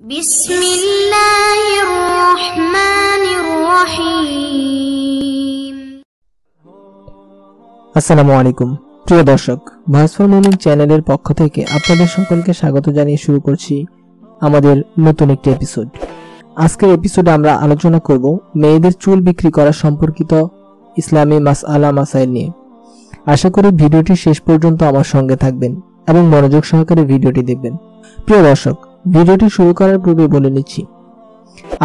বিসমিল্লাহিররহমানিররহিম। আসসালামু আলাইকুম প্রিয় দর্শক, ভয়েস ফর মুমিন চ্যানেলের পক্ষ থেকে আপনাদের সকলকে স্বাগত জানিয়ে শুরু করছি আমাদের নতুন একটি এপিসোড। আজকের এপিসোডে আমরা আলোচনা করব মেয়েদের চুল বিক্রি করা সম্পর্কিত ইসলামী মাসআলা মাসাইল নিয়ে। আশা করি ভিডিওটি শেষ পর্যন্ত আমার সঙ্গে থাকবেন এবং মনোযোগ সহকারে ভিডিওটি দেখবেন। প্রিয় দর্শক, ভিডিওটি শুরু করার পূর্বে বলে নিচ্ছি,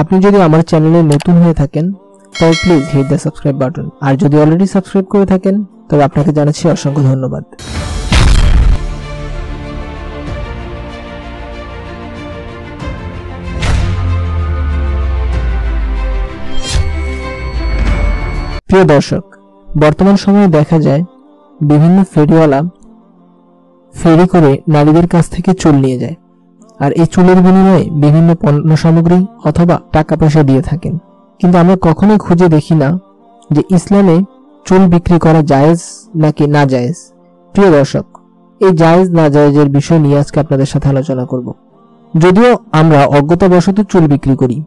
আপনি যদি আমার চ্যানেলে নতুন হয়ে থাকেন তবে please hit the subscribe button, আর যদি অলরেডি সাবস্ক্রাইব করে থাকেন তবে আপনাকে জানাচ্ছি অসংখ্য ধন্যবাদ। প্রিয় দর্শক, বর্তমান সময়ে দেখা যায় বিভিন্ন ফেরিওয়ালা ফেরি করে নারীদের কাছ থেকে চুল নিয়ে যায়, আর এই চুলের বিনিময়ে বিভিন্ন পণ্য সামগ্রী অথবা টাকা পয়সা দিয়ে থাকেন। কিন্তু আমরা কখনোই খুঁজে দেখি না যে ইসলামে চুল বিক্রি করা জায়েজ নাকি না জায়েজ। প্রিয় দর্শক, এই জায়েজ না জায়েজের বিষয় নিয়ে আজকে আপনাদের সাথে আলোচনা করব। যদিও আমরা অজ্ঞতাবশত চুল বিক্রি করি,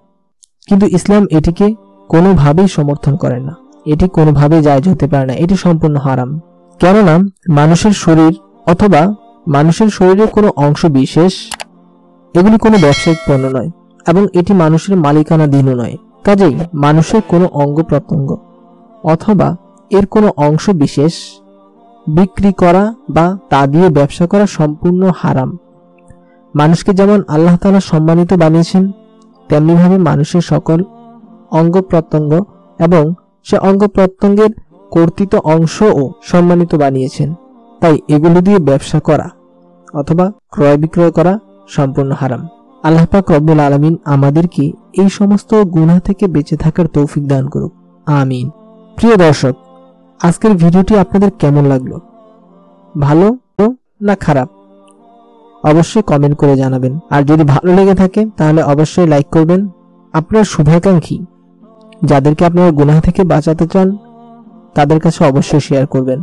কিন্তু ইসলাম এটিকে কোনোভাবেই সমর্থন করে না। এটি কোনোভাবেই জায়েজ হতে পারে না, এটি সম্পূর্ণ হারাম। কেননা মানুষের শরীর অথবা মানুষের শরীরের কোনো অংশ বিশেষ এগুলি কোনো ব্যবসায়িক পণ্য নয় এবং এটি মানুষের মালিকানাধীনও নয়। কাজেই মানুষের কোনো অঙ্গ প্রত্যঙ্গ অথবা এর কোনো অংশ বিশেষ বিক্রি করা বা তা দিয়ে ব্যবসা করা সম্পূর্ণ হারাম। মানুষকে যেমন আল্লাহ তাআলা সম্মানিত বানিয়েছেন, তেমনিভাবে মানুষের সকল অঙ্গ প্রত্যঙ্গ এবং সে অঙ্গ প্রত্যঙ্গের কর্তৃত অংশও সম্মানিত বানিয়েছেন। তাই এগুলো দিয়ে ব্যবসা করা অথবা ক্রয় বিক্রয় করা সম্পূর্ণ হারাম। আল্লাহ পাক রব্বুল আলামিন আমাদেরকে এই সমস্ত গুনাহ থেকে বেঁচে থাকার তৌফিক দান করুক, আমিন। প্রিয় দর্শক, আজকের ভিডিওটি আপনাদের কেমন লাগলো, ভালো না খারাপ, অবশ্যই কমেন্ট করে জানাবেন। আর যদি ভালো লেগে থাকে তাহলে অবশ্যই লাইক করবেন। আপনার শুভাকাঙ্ক্ষী যাদেরকে আপনারা গুনাহ থেকে বাঁচাতে চান তাদের কাছে অবশ্যই শেয়ার করবেন।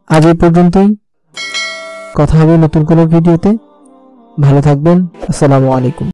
আজ এই পর্যন্তই, কথা হবে নতুন কোনো ভিডিওতে। ভালো থাকবেন। আসসালামু আলাইকুম।